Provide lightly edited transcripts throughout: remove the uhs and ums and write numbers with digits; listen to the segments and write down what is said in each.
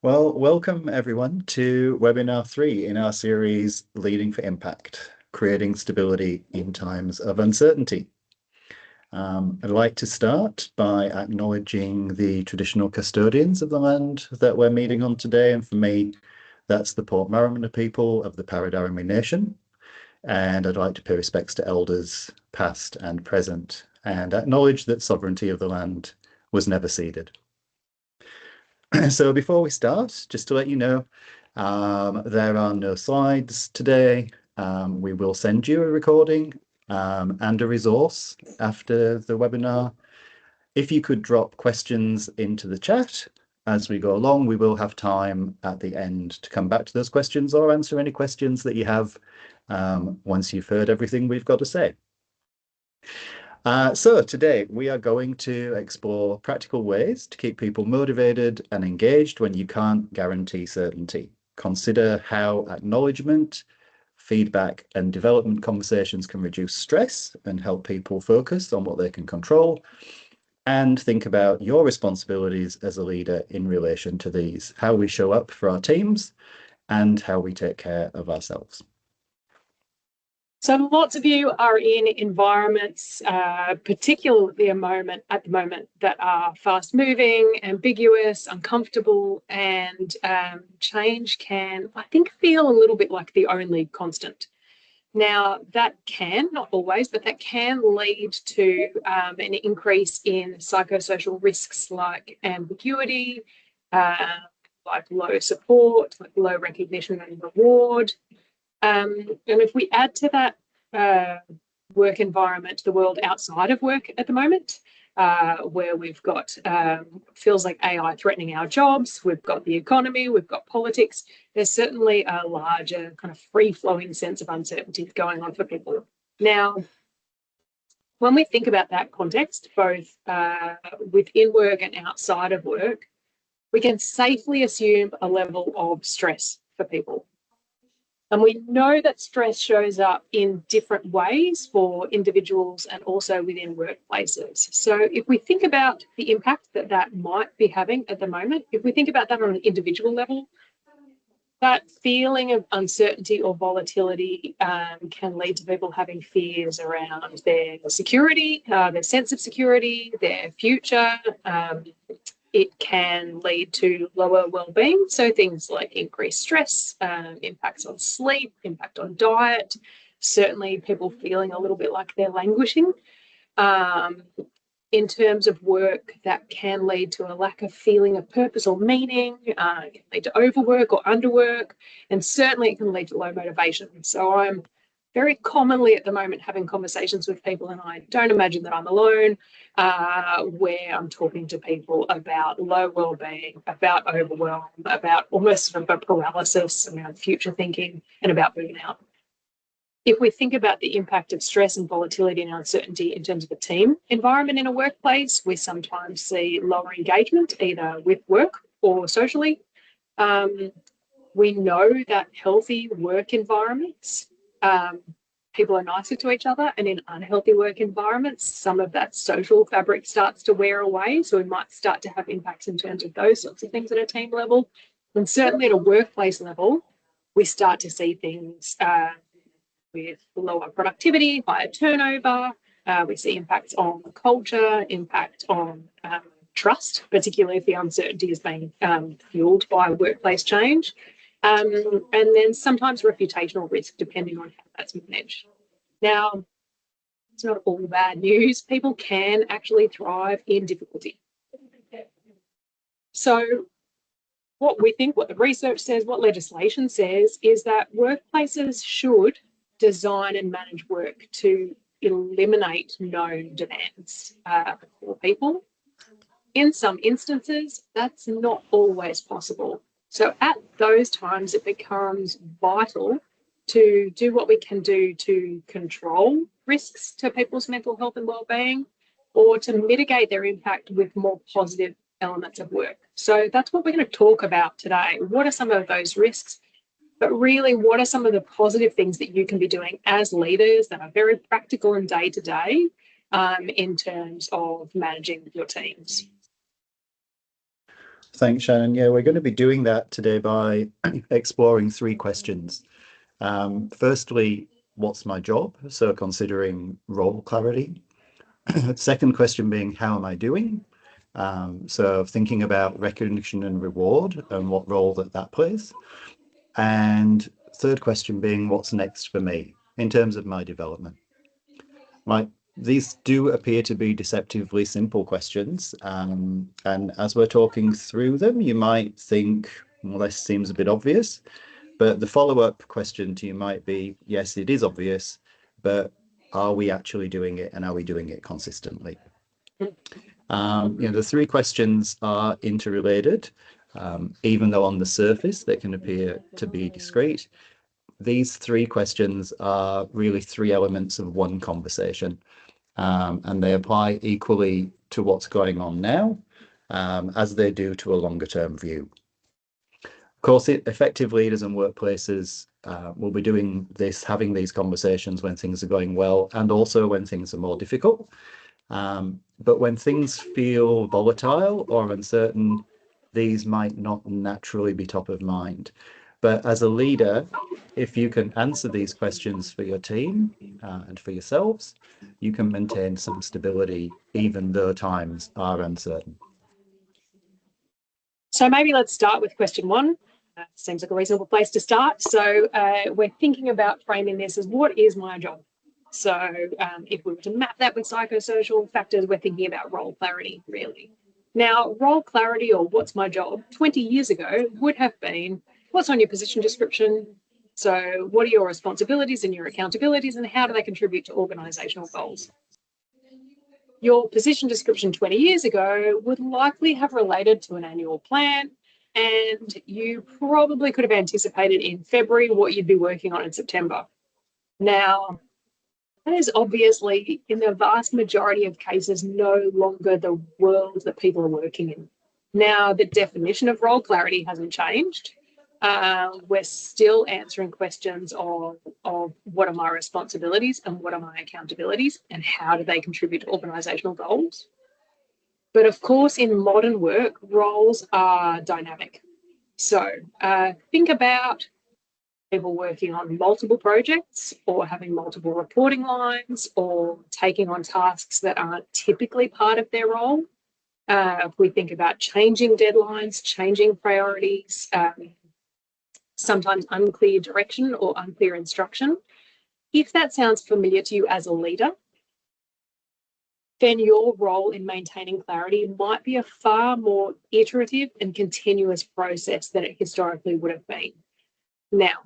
Well, welcome everyone to webinar 3 in our series Leading for Impact, Creating Stability in Times of Uncertainty. I'd like to start by acknowledging the traditional custodians of the land that we're meeting on today. And for me, that's the Portmarnock people of the Paradarimi Nation. And I'd like to pay respects to elders past and present and acknowledge that sovereignty of the land was never ceded. So before we start, just to let you know, there are no slides today. We will send you a recording and a resource after the webinar. If you could drop questions into the chat as we go along, we will have time at the end to come back to those questions or answer any questions that you have once you've heard everything we've got to say. So today we are going to explore practical ways to keep people motivated and engaged when you can't guarantee certainty. Consider how acknowledgement, feedback, and development conversations can reduce stress and help people focus on what they can control. And think about your responsibilities as a leader in relation to these, how we show up for our teams and how we take care of ourselves. So lots of you are in environments, particularly at the moment, that are fast moving, ambiguous, uncomfortable, and change can, I think, feel a little bit like the only constant. Now, that can, not always, but that can lead to an increase in psychosocial risks like ambiguity, like low support, like low recognition and reward. And if we add to that work environment, the world outside of work at the moment, where we've got, feels like AI threatening our jobs, we've got the economy, we've got politics, there's certainly a larger kind of free-flowing sense of uncertainty going on for people. Now, when we think about that context, both within work and outside of work, we can safely assume a level of stress for people. And we know that stress shows up in different ways for individuals and also within workplaces. So if we think about the impact that that might be having at the moment, if we think about that on an individual level, that feeling of uncertainty or volatility can lead to people having fears around their security, their sense of security, their future. It can lead to lower well-being, so things like increased stress, impacts on sleep, impact on diet, certainly people feeling a little bit like they're languishing. In terms of work, that can lead to a lack of feeling of purpose or meaning, it can lead to overwork or underwork, and certainly it can lead to low motivation. So I'm very commonly at the moment having conversations with people, and I don't imagine that I'm alone, where I'm talking to people about low well-being, about overwhelm, about almost sort of a paralysis around future thinking, and about burnout. If we think about the impact of stress and volatility and uncertainty in terms of a team environment in a workplace, we sometimes see lower engagement, either with work or socially. We know that healthy work environments, people are nicer to each other, and in unhealthy work environments, some of that social fabric starts to wear away. So we might start to have impacts in terms of those sorts of things at a team level. And certainly at a workplace level, we start to see things with lower productivity, higher turnover. We see impacts on culture, impact on trust, particularly if the uncertainty is being fueled by workplace change. And then sometimes reputational risk, depending on how that's managed. Now, it's not all bad news. People can actually thrive in difficulty. So what we think, what the research says, what legislation says, is that workplaces should design and manage work to eliminate known demands for people. In some instances, that's not always possible. So at those times, it becomes vital to do what we can do to control risks to people's mental health and well-being, or to mitigate their impact with more positive elements of work. So that's what we're going to talk about today. What are some of those risks? But really, what are some of the positive things that you can be doing as leaders that are very practical and day-to-day in terms of managing your teams? Thanks, Shannon. Yeah, we're going to be doing that today by exploring 3 questions. Firstly, what's my job? So considering role clarity. Second question being, how am I doing? So thinking about recognition and reward and what role that plays. And third question being, what's next for me in terms of my development? Like, these do appear to be deceptively simple questions. And as we're talking through them, you might think, well, this seems a bit obvious. But the follow-up question to you might be, yes, it is obvious, but are we actually doing it, and are we doing it consistently? The 3 questions are interrelated, even though on the surface they can appear to be discrete. These 3 questions are really 3 elements of one conversation, and they apply equally to what's going on now, as they do to a longer term view. Of course, effective leaders and workplaces will be doing this, having these conversations when things are going well, and also when things are more difficult. But when things feel volatile or uncertain, these might not naturally be top of mind. But as a leader, if you can answer these questions for your team and for yourselves, you can maintain some stability even though times are uncertain. So maybe let's start with question 1. Seems like a reasonable place to start. So we're thinking about framing this as, what is my job? So if we were to map that with psychosocial factors, we're thinking about role clarity, really. Now, role clarity, or what's my job, 20 years ago would have been, what's on your position description? So what are your responsibilities and your accountabilities, and how do they contribute to organisational goals? Your position description 20 years ago would likely have related to an annual plan, and you probably could have anticipated in February what you'd be working on in September. Now, that is obviously, in the vast majority of cases, no longer the world that people are working in. Now, the definition of role clarity hasn't changed. We're still answering questions of what are my responsibilities and what are my accountabilities and how do they contribute to organisational goals. But of course, in modern work, roles are dynamic. So think about people working on multiple projects, or having multiple reporting lines, or taking on tasks that aren't typically part of their role. If we think about changing deadlines, changing priorities, sometimes unclear direction or unclear instruction. If that sounds familiar to you as a leader, then your role in maintaining clarity might be a far more iterative and continuous process than it historically would have been. Now,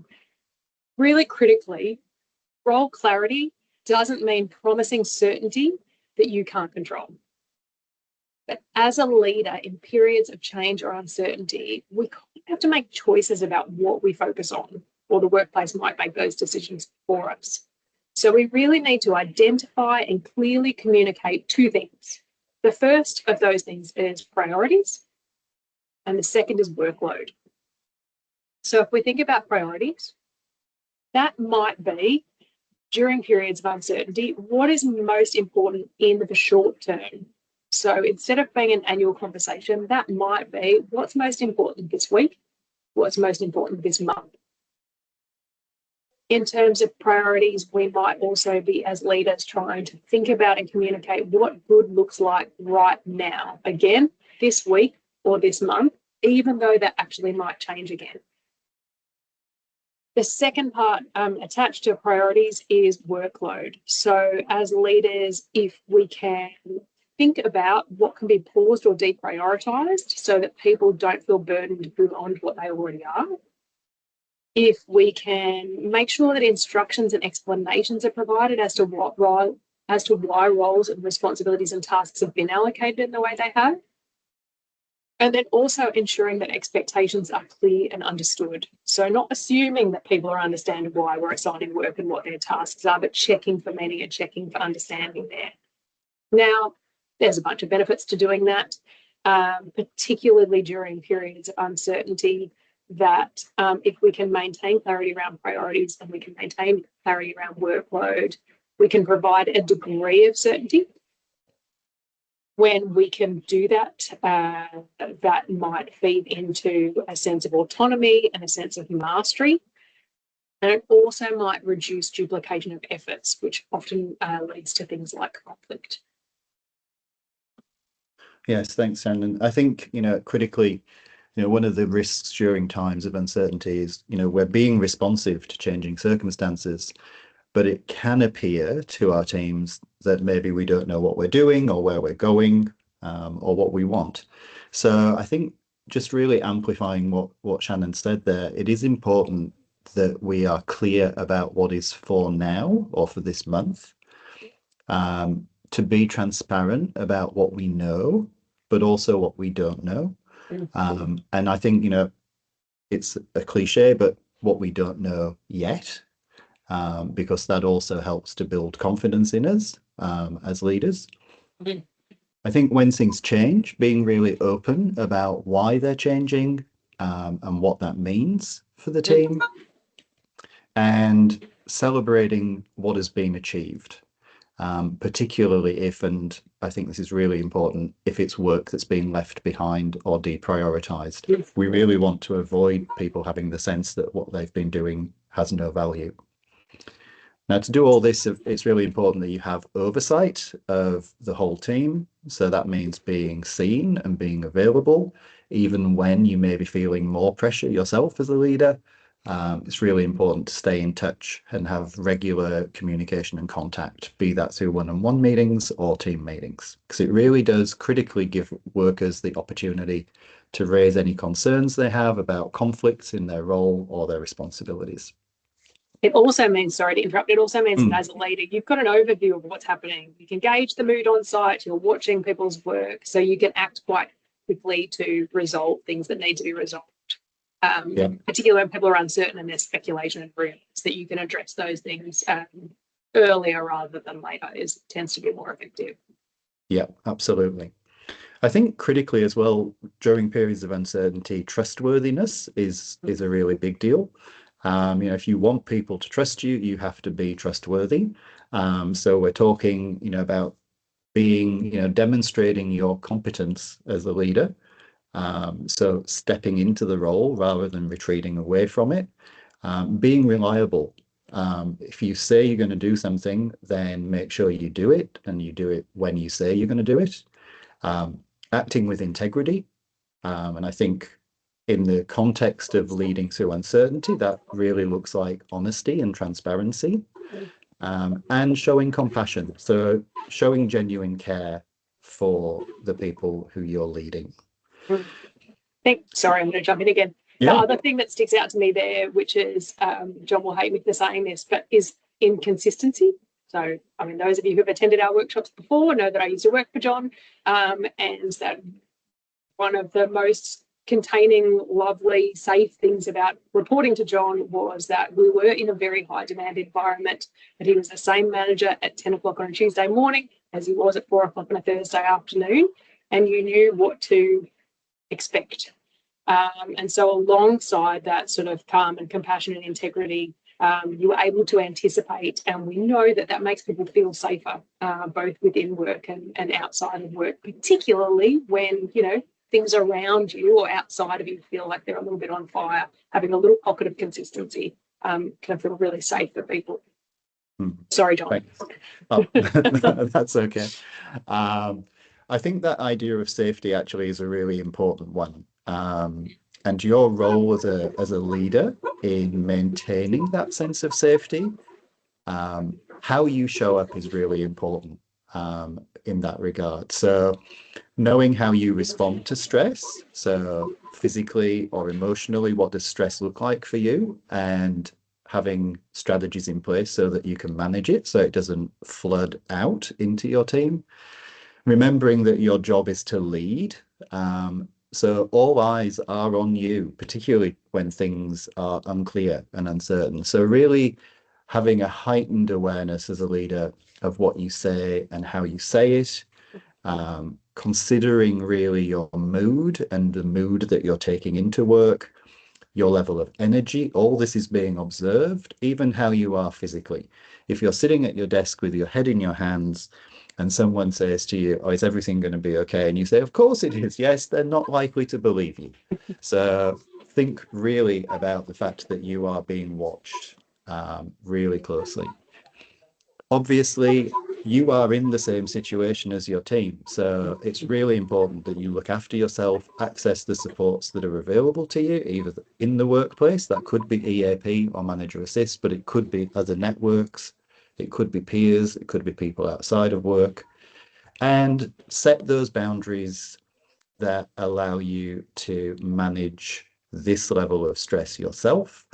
really critically, role clarity doesn't mean promising certainty that you can't control. But as a leader in periods of change or uncertainty, we have to make choices about what we focus on, or the workplace might make those decisions for us. So we really need to identify and clearly communicate 2 things. The first of those things is priorities, and the second is workload. So if we think about priorities, that might be, during periods of uncertainty, what is most important in the short term. So instead of being an annual conversation, that might be, what's most important this week? What's most important this month? In terms of priorities, we might also be, as leaders, trying to think about and communicate what good looks like right now. Again, this week or this month, even though that actually might change again. The second part attached to priorities is workload. So as leaders, if we can think about what can be paused or deprioritized so that people don't feel burdened beyond what they already are. If we can make sure that instructions and explanations are provided as to why roles and responsibilities and tasks have been allocated in the way they have. And then also ensuring that expectations are clear and understood. So not assuming that people are understanding why we're assigning work and what their tasks are, but checking for meaning and checking for understanding there. Now, there's a bunch of benefits to doing that, particularly during periods of uncertainty, that if we can maintain clarity around priorities and we can maintain clarity around workload, we can provide a degree of certainty. When we can do that, that might feed into a sense of autonomy and a sense of mastery. And it also might reduce duplication of efforts, which often leads to things like conflict. Yes, thanks, Shannon. I think, critically, one of the risks during times of uncertainty is, we're being responsive to changing circumstances, but it can appear to our teams that maybe we don't know what we're doing or where we're going, or what we want. So I think just really amplifying what Shannon said there, it is important that we are clear about what is for now or for this month, to be transparent about what we know, but also what we don't know. And I think, it's a cliche, but what we don't know yet, because that also helps to build confidence in us as leaders. Mhm. I think when things change, being really open about why they're changing, and what that means for the team, and celebrating what has been achieved, particularly if, and I think this is really important, if it's work that's been left behind or deprioritized. Yes. We really want to avoid people having the sense that what they've been doing has no value. Now, to do all this, it's really important that you have oversight of the whole team. So that means being seen and being available, even when you may be feeling more pressure yourself as a leader. It's really important to stay in touch and have regular communication and contact, be that through one-on-one meetings or team meetings, because it really does critically give workers the opportunity to raise any concerns they have about conflicts in their role or their responsibilities. It also means, sorry to interrupt, it also means that as a leader, you've got an overview of what's happening. You can gauge the mood on site, you're watching people's work, so you can act quite quickly to resolve things that need to be resolved. Particularly when people are uncertain and there's speculation and rumors, that you can address those things earlier rather than later tends to be more effective. Yeah, absolutely. I think critically as well, during periods of uncertainty, trustworthiness is a really big deal. If you want people to trust you, you have to be trustworthy. So we're talking, about being, demonstrating your competence as a leader. So stepping into the role rather than retreating away from it. Being reliable. If you say you're going to do something, then make sure you do it, and you do it when you say you're going to do it. Acting with integrity. And I think in the context of leading through uncertainty, that really looks like honesty and transparency, and showing compassion. So showing genuine care for the people who you're leading. Sorry, I'm going to jump in again. Yeah. The other thing that sticks out to me there, which is, John will hate me for saying this, but is inconsistency. So, those of you who have attended our workshops before know that I used to work for John, and that one of the most containing, lovely, safe things about reporting to John was that we were in a very high demand environment, that he was the same manager at 10 o'clock on a Tuesday morning as he was at 4 o'clock on a Thursday afternoon, and you knew what to expect. And so alongside that sort of calm and compassion and integrity, you were able to anticipate, and we know that that makes people feel safer, both within work and outside of work, particularly when, things around you or outside of you feel like they're a little bit on fire. Having a little pocket of consistency can feel really safe for people. Sorry, John. Oh, that's okay. I think that idea of safety actually is a really important one. And your role as a leader in maintaining that sense of safety, how you show up is really important in that regard. So knowing how you respond to stress, so physically or emotionally, what does stress look like for you, and having strategies in place so that you can manage it so it doesn't flood out into your team. Remembering that your job is to lead. So all eyes are on you, particularly when things are unclear and uncertain. So really having a heightened awareness as a leader of what you say and how you say it, considering really your mood and the mood that you're taking into work, your level of energy, all this is being observed, even how you are physically. If you're sitting at your desk with your head in your hands, and someone says to you, "Oh, is everything going to be okay?" And you say, "Of course it is." Yes, they're not likely to believe you. So think really about the fact that you are being watched really closely. Obviously, you are in the same situation as your team, so it's really important that you look after yourself, access the supports that are available to you, either in the workplace, that could be EAP or manager assist, but it could be other networks, it could be peers, it could be people outside of work, and set those boundaries that allow you to manage this level of stress yourself,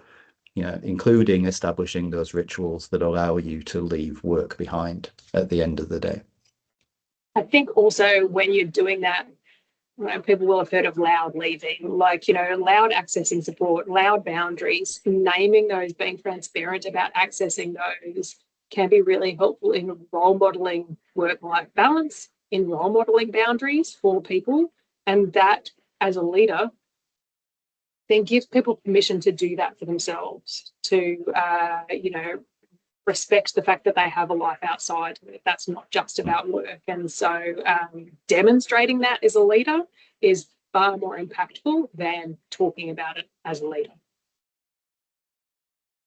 including establishing those rituals that allow you to leave work behind at the end of the day. I think also when you're doing that, people will have heard of loud leaving, loud accessing support, loud boundaries, naming those, being transparent about accessing those can be really helpful in role modeling work-life balance, in role modeling boundaries for people. And that, as a leader, then gives people permission to do that for themselves, to, respect the fact that they have a life outside, that's not just about work. And so demonstrating that as a leader is far more impactful than talking about it as a leader.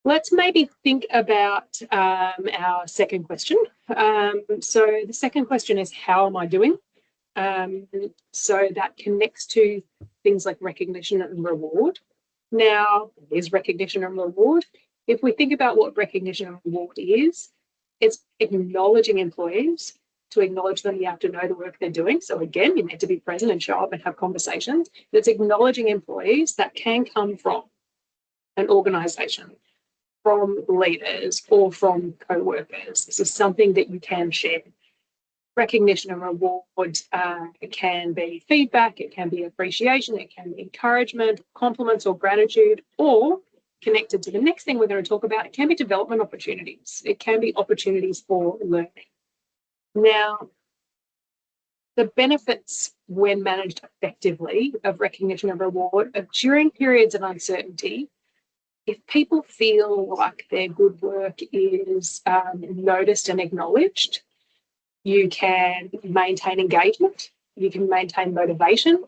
Let's maybe think about our second question. So the second question is, how am I doing? So that connects to things like recognition and reward. Now, is recognition and reward? If we think about what recognition and reward is, it's acknowledging employees. To acknowledge them, you have to know the work they're doing. So again, you need to be present and show up and have conversations. It's acknowledging employees that can come from an organisation, from leaders, or from co-workers. This is something that you can share. Recognition and reward it can be feedback, it can be appreciation, it can be encouragement, compliments or gratitude, or connected to the next thing we're going to talk about, it can be development opportunities. It can be opportunities for learning. Now, the benefits when managed effectively of recognition and reward are during periods of uncertainty. If people feel like their good work is noticed and acknowledged, you can maintain engagement, you can maintain motivation.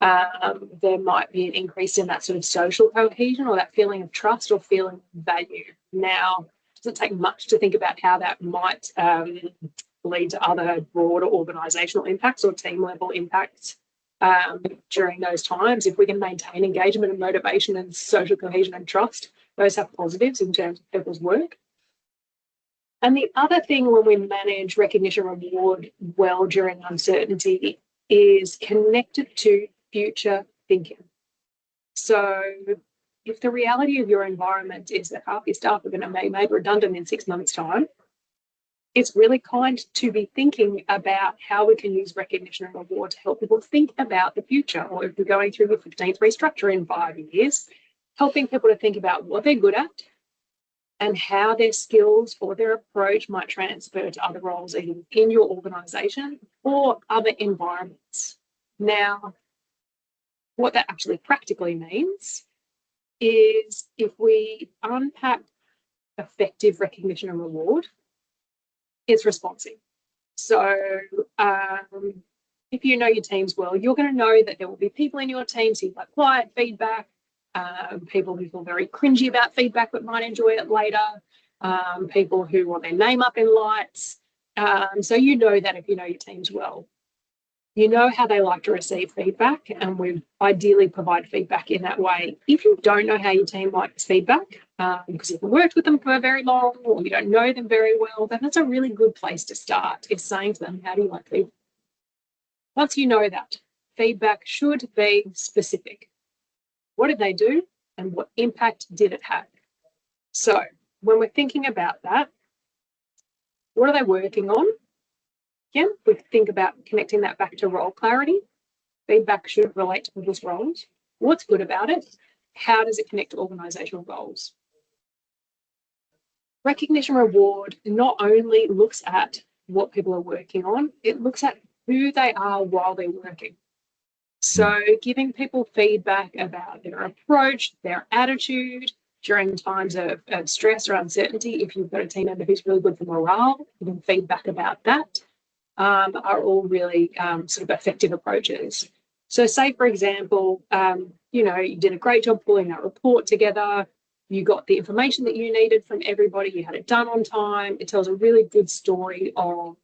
There might be an increase in that sort of social cohesion or that feeling of trust or feeling of value. Now, it doesn't take much to think about how that might lead to other broader organisational impacts or team level impacts during those times. If we can maintain engagement and motivation and social cohesion and trust, those have positives in terms of people's work. And the other thing when we manage recognition and reward well during uncertainty is connected to future thinking. So if the reality of your environment is that half your staff are going to be made redundant in 6 months' time, it's really kind to be thinking about how we can use recognition and reward to help people think about the future. Or if we're going through the 15th restructure in 5 years, helping people to think about what they're good at and how their skills or their approach might transfer to other roles either in your organisation or other environments. Now, what that actually practically means is if we unpack effective recognition and reward, it's responsive. So if you know your teams well, you're going to know that there will be people in your teams who like quiet feedback, people who feel very cringy about feedback but might enjoy it later, people who want their name up in lights. So you know that if you know your teams well. You know how they like to receive feedback, and we ideally provide feedback in that way. If you don't know how your team likes feedback, because you've worked with them for very long or you don't know them very well, then that's a really good place to start, is saying to them, how do you like feedback? Once you know that, feedback should be specific. What did they do and what impact did it have? So when we're thinking about that, what are they working on? Again, we think about connecting that back to role clarity. Feedback should relate to people's roles. What's good about it? How does it connect to organisational goals? Recognition reward not only looks at what people are working on, it looks at who they are while they're working. So giving people feedback about their approach, their attitude during times of stress or uncertainty. If you've got a team member who's really good for morale, giving feedback about that. are all really sort of effective approaches. So say, for example, you did a great job pulling that report together. You got the information that you needed from everybody. You had it done on time. It tells a really good story of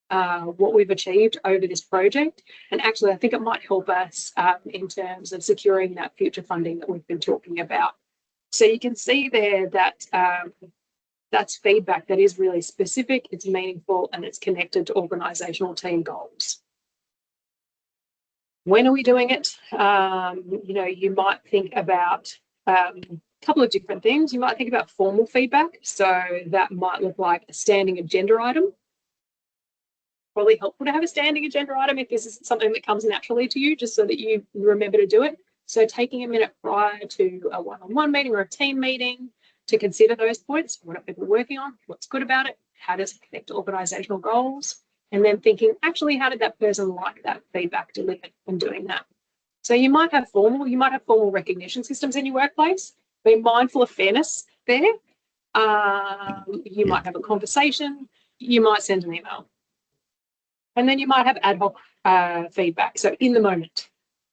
what we've achieved over this project. And actually, I think it might help us in terms of securing that future funding that we've been talking about. So you can see there that that's feedback that is really specific, it's meaningful, and it's connected to organisational team goals. When are we doing it? You might think about a couple of different things. You might think about formal feedback. So that might look like a standing agenda item. Probably helpful to have a standing agenda item if this is something that comes naturally to you, just so that you remember to do it. So taking a minute prior to a one-on-one meeting or a team meeting to consider those points. What are people working on? What's good about it? How does it connect to organisational goals? And then thinking, actually, how did that person like that feedback delivered and doing that? So you might have formal recognition systems in your workplace. Be mindful of fairness there. You might have a conversation. You might send an email. And then you might have ad hoc feedback. So in the moment,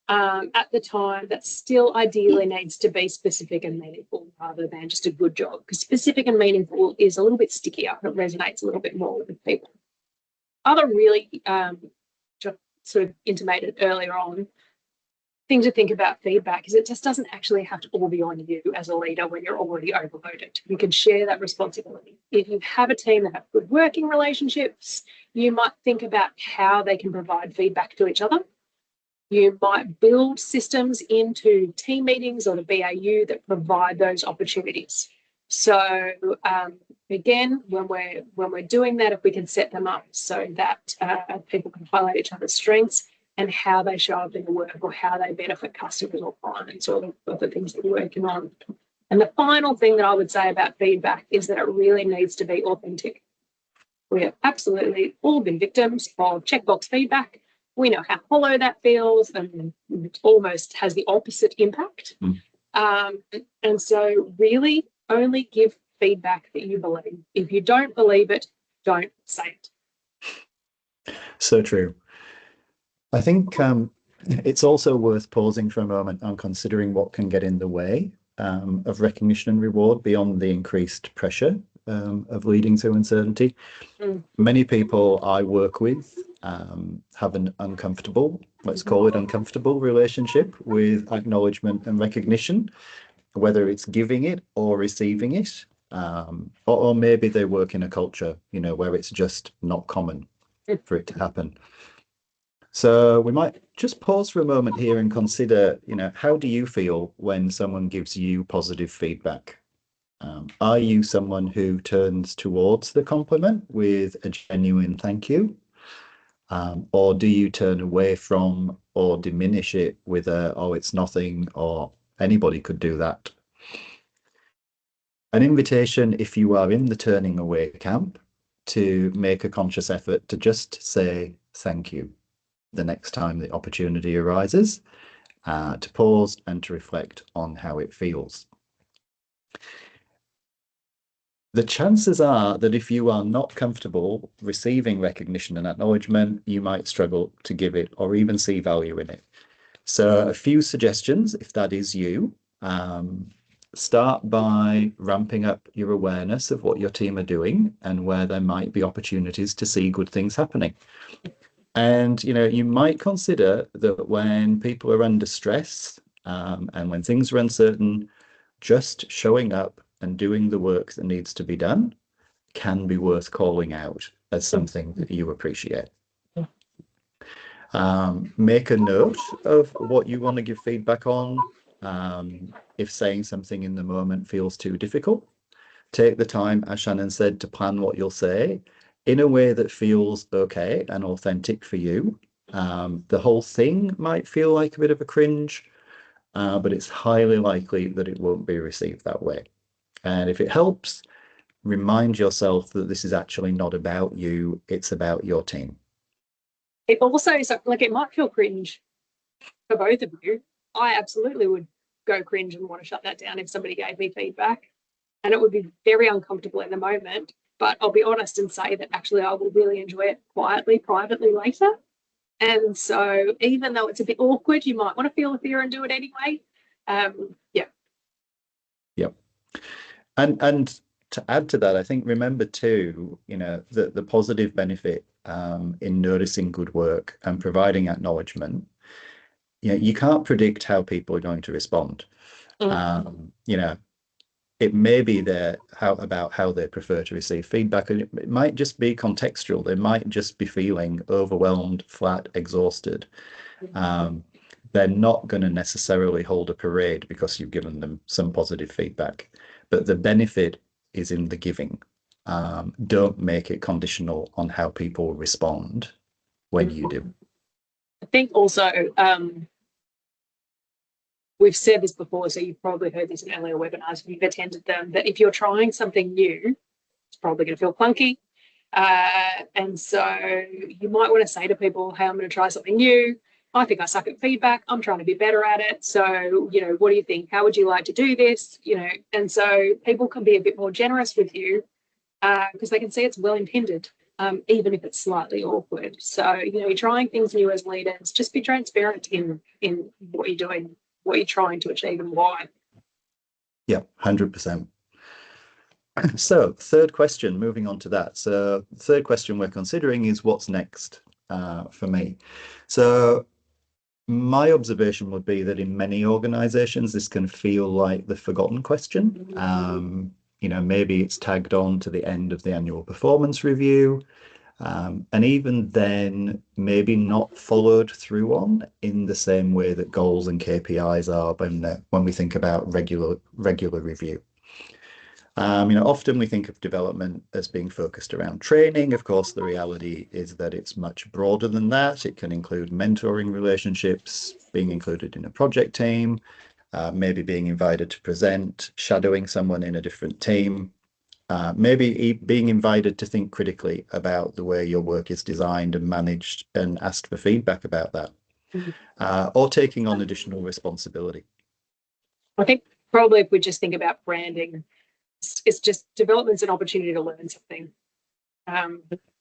at the time, that still ideally needs to be specific and meaningful rather than just a good job, because specific and meaningful is a little bit stickier. It resonates a little bit more with people. Other really sort of intimated earlier on thing to think about feedback is it just doesn't actually have to all be on you as a leader when you're already overloaded. You can share that responsibility. If you have a team that have good working relationships, you might think about how they can provide feedback to each other. You might build systems into team meetings or the BAU that provide those opportunities. So again, when we're doing that, if we can set them up so that people can highlight each other's strengths and how they show up in the work or how they benefit customers or clients or the things that you're working on. And the final thing that I would say about feedback is that it really needs to be authentic. We have absolutely all been victims of checkbox feedback. We know how hollow that feels, and it almost has the opposite impact. And so really only give feedback that you believe. If you don't believe it, don't say it. So true. I think it's also worth pausing for a moment on considering what can get in the way of recognition and reward beyond the increased pressure of leading to uncertainty. Many people I work with have an uncomfortable, let's call it uncomfortable relationship with acknowledgement and recognition, whether it's giving it or receiving it, or maybe they work in a culture, where it's just not common for it to happen. So we might just pause for a moment here and consider, how do you feel when someone gives you positive feedback? Are you someone who turns towards the compliment with a genuine thank you? Or do you turn away from or diminish it with a, oh, it's nothing, or anybody could do that? An invitation, if you are in the turning away camp, to make a conscious effort to just say thank you the next time the opportunity arises, to pause and to reflect on how it feels. The chances are that if you are not comfortable receiving recognition and acknowledgement, you might struggle to give it or even see value in it. So a few suggestions, if that is you. Start by ramping up your awareness of what your team are doing and where there might be opportunities to see good things happening. And, you might consider that when people are under stress and when things are uncertain, just showing up and doing the work that needs to be done can be worth calling out as something that you appreciate. Make a note of what you want to give feedback on. If saying something in the moment feels too difficult, take the time, as Shannon said, to plan what you'll say in a way that feels okay and authentic for you. The whole thing might feel like a bit of a cringe, but it's highly likely that it won't be received that way. And if it helps, remind yourself that this is actually not about you, it's about your team. It also, it might feel cringe for both of you. I absolutely would go cringe and want to shut that down if somebody gave me feedback. And it would be very uncomfortable in the moment. but I'll be honest and say that actually I will really enjoy it quietly, privately later. And so even though it's a bit awkward, you might want to feel a fear and do it anyway. Yeah. Yep. And to add to that, I think remember too, the positive benefit in noticing good work and providing acknowledgement. You can't predict how people are going to respond. It may be about how they prefer to receive feedback, and it might just be contextual. They might just be feeling overwhelmed, flat, exhausted. They're not going to necessarily hold a parade because you've given them some positive feedback, but the benefit is in the giving. Don't make it conditional on how people respond when you do. I think also, we've said this before, so you've probably heard this in earlier webinars if you've attended them, that if you're trying something new, it's probably going to feel clunky. And so you might want to say to people, hey, I'm going to try something new. I think I suck at feedback. I'm trying to be better at it. So, what do you think? How would you like to do this? And so people can be a bit more generous with you because they can see it's well intended, even if it's slightly awkward. So, you're trying things new as leaders. Just be transparent in what you're doing, what you're trying to achieve, and why. Yeah, 100%. So third question, moving on to that. So the third question we're considering is what's next for me. So my observation would be that in many organizations, this can feel like the forgotten question. Maybe it's tagged on to the end of the annual performance review. And even then, maybe not followed through on in the same way that goals and KPIs are when we think about regular review. Often we think of development as being focused around training. Of course, the reality is that it's much broader than that. It can include mentoring relationships, being included in a project team, maybe being invited to present, shadowing someone in a different team, maybe being invited to think critically about the way your work is designed and managed and asked for feedback about that, or taking on additional responsibility. I think probably if we just think about branding, it's just development's an opportunity to learn something.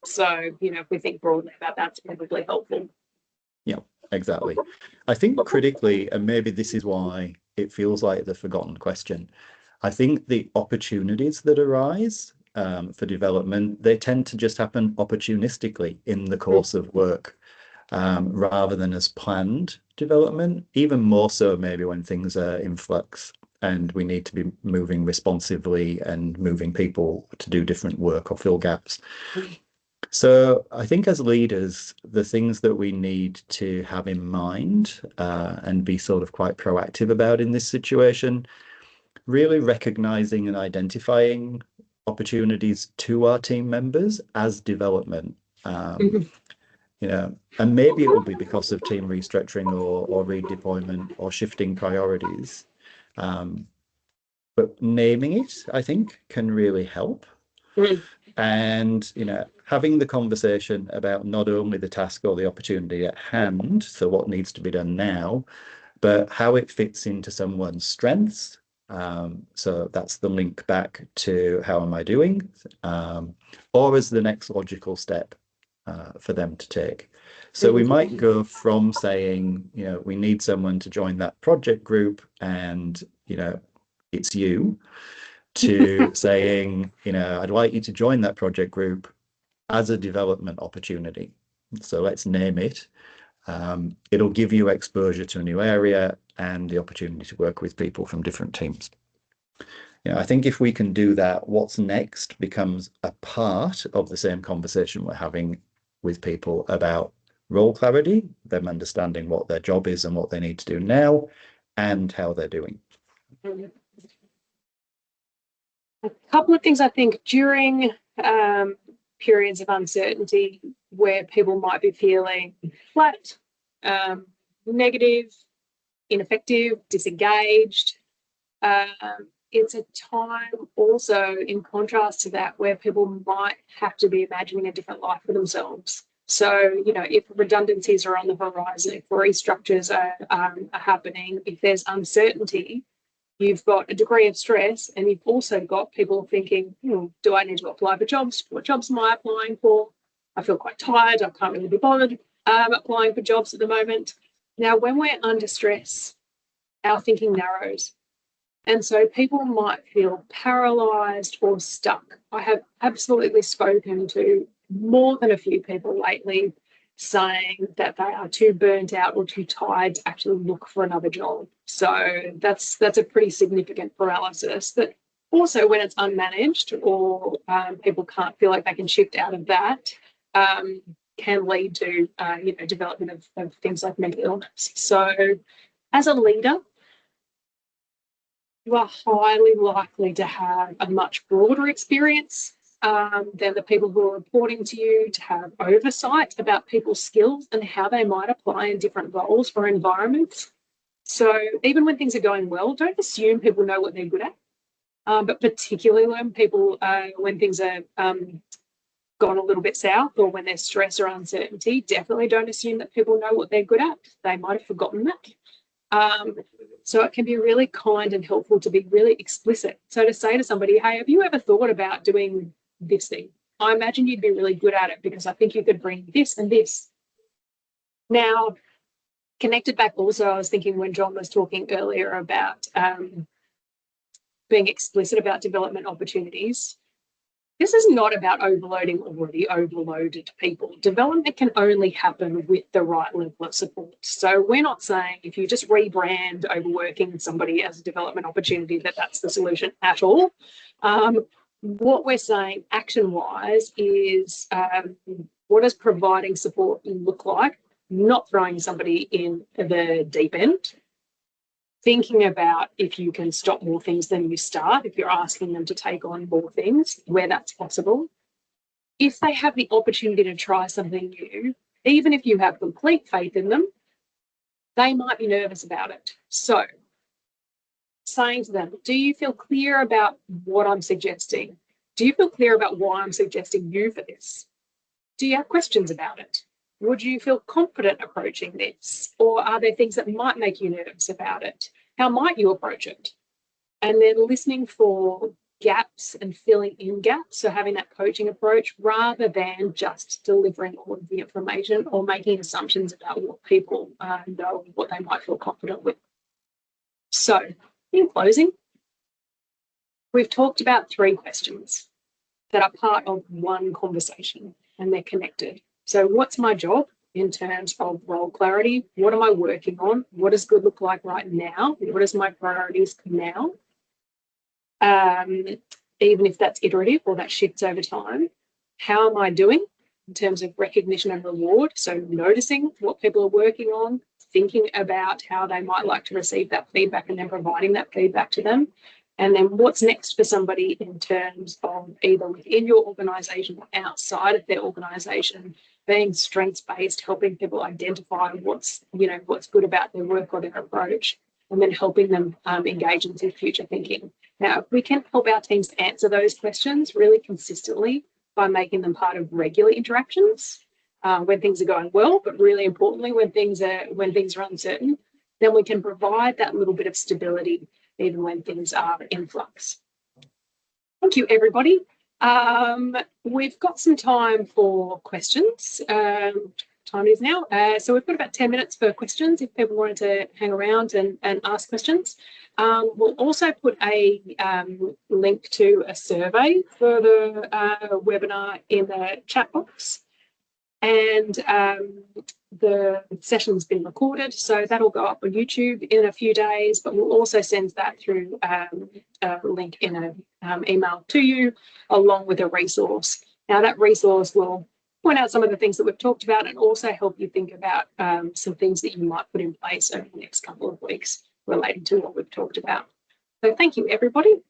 So, if we think broadly about that, it's probably helpful. Yeah, exactly. I think critically, and maybe this is why it feels like the forgotten question, I think the opportunities that arise for development, they tend to just happen opportunistically in the course of work rather than as planned development, even more so maybe when things are in flux and we need to be moving responsively and moving people to do different work or fill gaps. So I think as leaders, the things that we need to have in mind and be sort of quite proactive about in this situation, really recognizing and identifying opportunities to our team members as development. And maybe it will be because of team restructuring or redeployment or shifting priorities. But naming it, I think, can really help. And, having the conversation about not only the task or the opportunity at hand, so what needs to be done now, but how it fits into someone's strengths. So that's the link back to how am I doing, or as the next logical step for them to take. So we might go from saying, we need someone to join that project group and, it's you, to saying, I'd like you to join that project group as a development opportunity. So let's name it. It'll give you exposure to a new area and the opportunity to work with people from different teams. I think if we can do that, what's next becomes a part of the same conversation we're having with people about role clarity, them understanding what their job is and what they need to do now, and how they're doing. A couple of things I think during periods of uncertainty where people might be feeling flat, negative, ineffective, disengaged. It's a time also, in contrast to that, where people might have to be imagining a different life for themselves. So, if redundancies are on the horizon, if restructures are happening, if there's uncertainty, You've got a degree of stress, and you've also got people thinking, do I need to apply for jobs? What jobs am I applying for? I feel quite tired. I can't really be bothered applying for jobs at the moment. Now, when we're under stress, our thinking narrows. And so people might feel paralyzed or stuck. I have absolutely spoken to more than a few people lately saying that they are too burnt out or too tired to actually look for another job. So that's a pretty significant paralysis that also, when it's unmanaged or people can't feel like they can shift out of that, can lead to development of things like mental illness. So as a leader, you are highly likely to have a much broader experience than the people who are reporting to you, to have oversight about people's skills and how they might apply in different roles or environments. So even when things are going well, don't assume people know what they're good at. But particularly when things are gone a little bit south, or when there's stress or uncertainty, definitely don't assume that people know what they're good at. They might have forgotten that. So it can be really kind and helpful to be really explicit. So to say to somebody, hey, have you ever thought about doing this thing? I imagine you'd be really good at it because I think you could bring this and this. Now, connected back also, I was thinking when John was talking earlier about being explicit about development opportunities. This is not about overloading already overloaded people. Development can only happen with the right level of support. So we're not saying if you just rebrand overworking somebody as a development opportunity that that's the solution at all. What we're saying action-wise is what does providing support look like? Not throwing somebody in the deep end. Thinking about if you can stop more things than you start, if you're asking them to take on more things, where that's possible. If they have the opportunity to try something new, even if you have complete faith in them, they might be nervous about it. So saying to them, do you feel clear about what I'm suggesting? Do you feel clear about why I'm suggesting you for this? Do you have questions about it? Would you feel confident approaching this? Or are there things that might make you nervous about it? How might you approach it? And then listening for gaps and filling in gaps. So having that coaching approach rather than just delivering all of the information or making assumptions about what people know, what they might feel confident with. So in closing, we've talked about 3 questions that are part of one conversation and they're connected. So what's my job in terms of role clarity? What am I working on? What does good look like right now? What is my priorities now? Even if that's iterative or that shifts over time. How am I doing in terms of recognition and reward? So noticing what people are working on, thinking about how they might like to receive that feedback and then providing that feedback to them. And then what's next for somebody in terms of either within your organisation or outside of their organisation, being strengths-based, helping people identify what's good about their work or their approach, and then helping them engage into future thinking. Now, if we can help our teams to answer those questions really consistently by making them part of regular interactions when things are going well, but really importantly, when things are uncertain, then we can provide that little bit of stability even when things are in flux. Thank you, everybody. We've got some time for questions. Time is now. So we've got about 10 minutes for questions if people wanted to hang around and ask questions. We'll also put a link to a survey for the webinar in the chat box. And the session's been recorded, so that'll go up on YouTube in a few days, but we'll also send that through a link in an email to you along with a resource. Now that resource will point out some of the things that we've talked about and also help you think about some things that you might put in place over the next couple of weeks relating to what we've talked about. So thank you, everybody.